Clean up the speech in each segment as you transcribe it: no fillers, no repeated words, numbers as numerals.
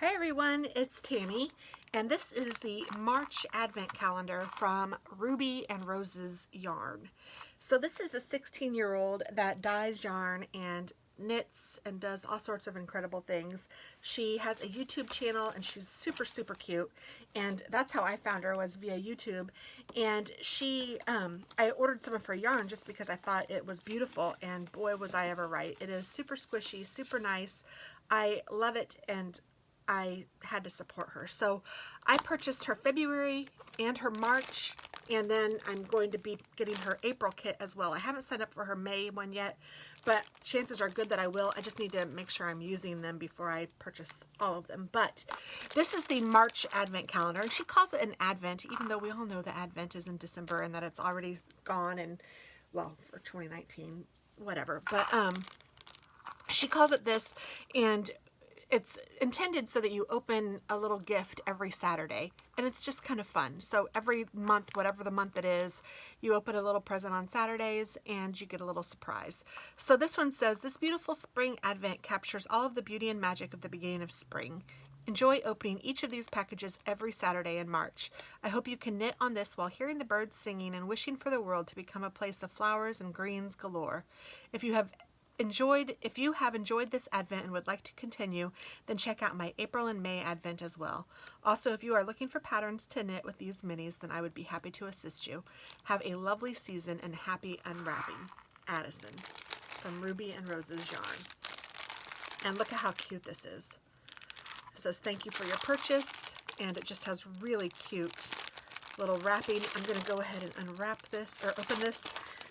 Hi everyone, it's Tammy, and this is the March Advent Calendar from Ruby and Rose's Yarn. So this is a 16-year-old that dyes yarn and knits and does all sorts of incredible things. She has a YouTube channel and she's super cute, and that's how I found her, was via YouTube. And I ordered some of her yarn just because I thought it was beautiful, and boy was I ever right. It is super squishy, super nice. I love it, and I had to support her. So I purchased her February and her March, and then I'm going to be getting her April kit as well. I haven't signed up for her May one yet, but chances are good that I will. I just need to make sure I'm using them before I purchase all of them. But this is the March Advent Calendar, and she calls it an Advent, even though we all know the Advent is in December and that it's already gone, and well, for 2019, whatever. But she calls it this, and it's intended so that you open a little gift every Saturday, and it's just kind of fun. So every month, whatever the month it is, you open a little present on Saturdays and you get a little surprise. So this one says, "This beautiful spring advent captures all of the beauty and magic of the beginning of spring. Enjoy opening each of these packages every Saturday in March. I hope you can knit on this while hearing the birds singing and wishing for the world to become a place of flowers and greens galore. If you have enjoyed this Advent and would like to continue, then check out my April and May Advent as well. Also, if you are looking for patterns to knit with these minis, then I would be happy to assist you. Have a lovely season and happy unwrapping. Addison," from Ruby and Rose's Yarn. And look at how cute this is. It says, "Thank you for your purchase," and it just has really cute little wrapping. I'm going to go ahead and unwrap this, or open this.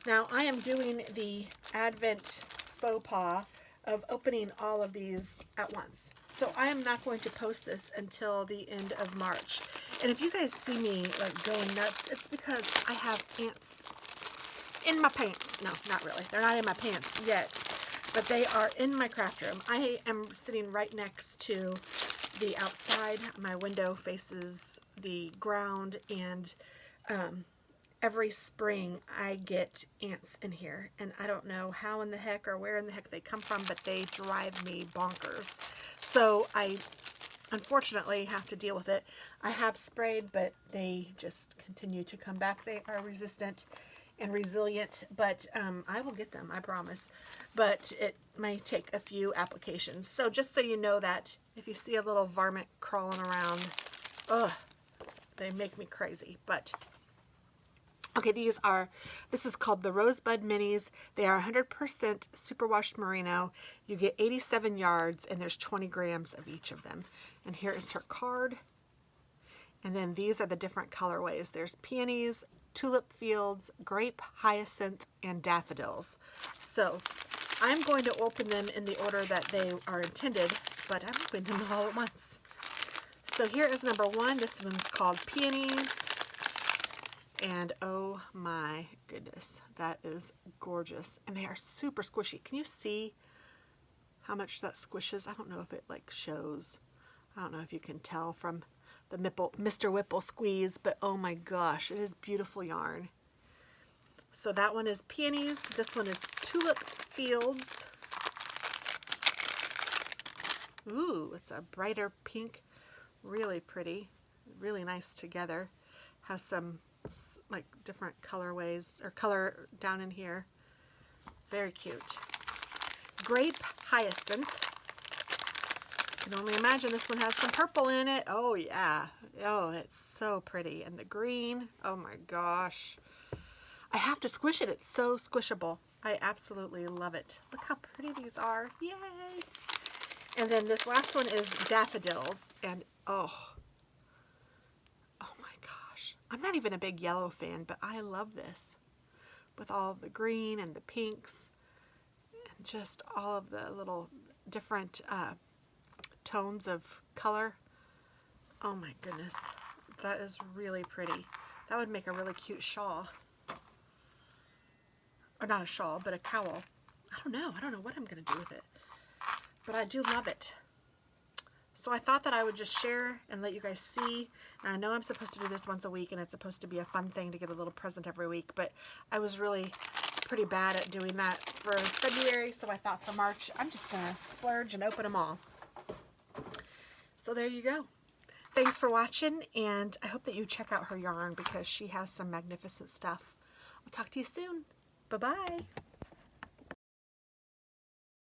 Now, I am doing the Advent faux pas of opening all of these at once. So I am not going to post this until the end of March. And if you guys see me like going nuts, it's because I have ants in my pants. No, not really. They're not in my pants yet, but they are in my craft room. I am sitting right next to the outside. My window faces the ground, and every spring I get ants in here, and I don't know how in the heck or where in the heck they come from, but they drive me bonkers. So I unfortunately have to deal with it. I have sprayed, but they just continue to come back. They are resistant and resilient, but I will get them, I promise. But it may take a few applications. So just so you know that, if you see a little varmint crawling around, ugh, they make me crazy. But okay, this is called the Rosebud Minis. They are 100% superwashed merino. You get 87 yards, and there's 20 grams of each of them. And here is her card. And then these are the different colorways. There's peonies, tulip fields, grape, hyacinth, and daffodils. So I'm going to open them in the order that they are intended, but I'm opening them all at once. So here is number one. This one's called Peonies. And oh my goodness, that is gorgeous. And they are super squishy. Can you see how much that squishes? I don't know if it like shows. I don't know if you can tell from the Mr. Whipple squeeze, but oh my gosh, it is beautiful yarn. So that one is Peonies. This one is Tulip Fields. Ooh, it's a brighter pink. Really pretty. Really nice together. Has some like different colorways or color down in here. Very cute. Grape Hyacinth. I can only imagine this one has some purple in it. Oh yeah. Oh, it's so pretty. And the green. Oh my gosh. I have to squish it. It's so squishable. I absolutely love it. Look how pretty these are. Yay! And then this last one is Daffodils. And oh my gosh. I'm not even a big yellow fan, but I love this. With all of the green and the pinks. And just all of the little different tones of color. Oh my goodness. That is really pretty. That would make a really cute shawl. Or not a shawl, but a cowl. I don't know what I'm going to do with it. But I do love it. So I thought that I would just share and let you guys see. And I know I'm supposed to do this once a week, and it's supposed to be a fun thing to get a little present every week, but I was really pretty bad at doing that for February, so I thought for March, I'm just going to splurge and open them all. So So there you go. Thanks for watching, and I hope that you check out her yarn because she has some magnificent stuff. I'll talk to you soon. Bye-bye.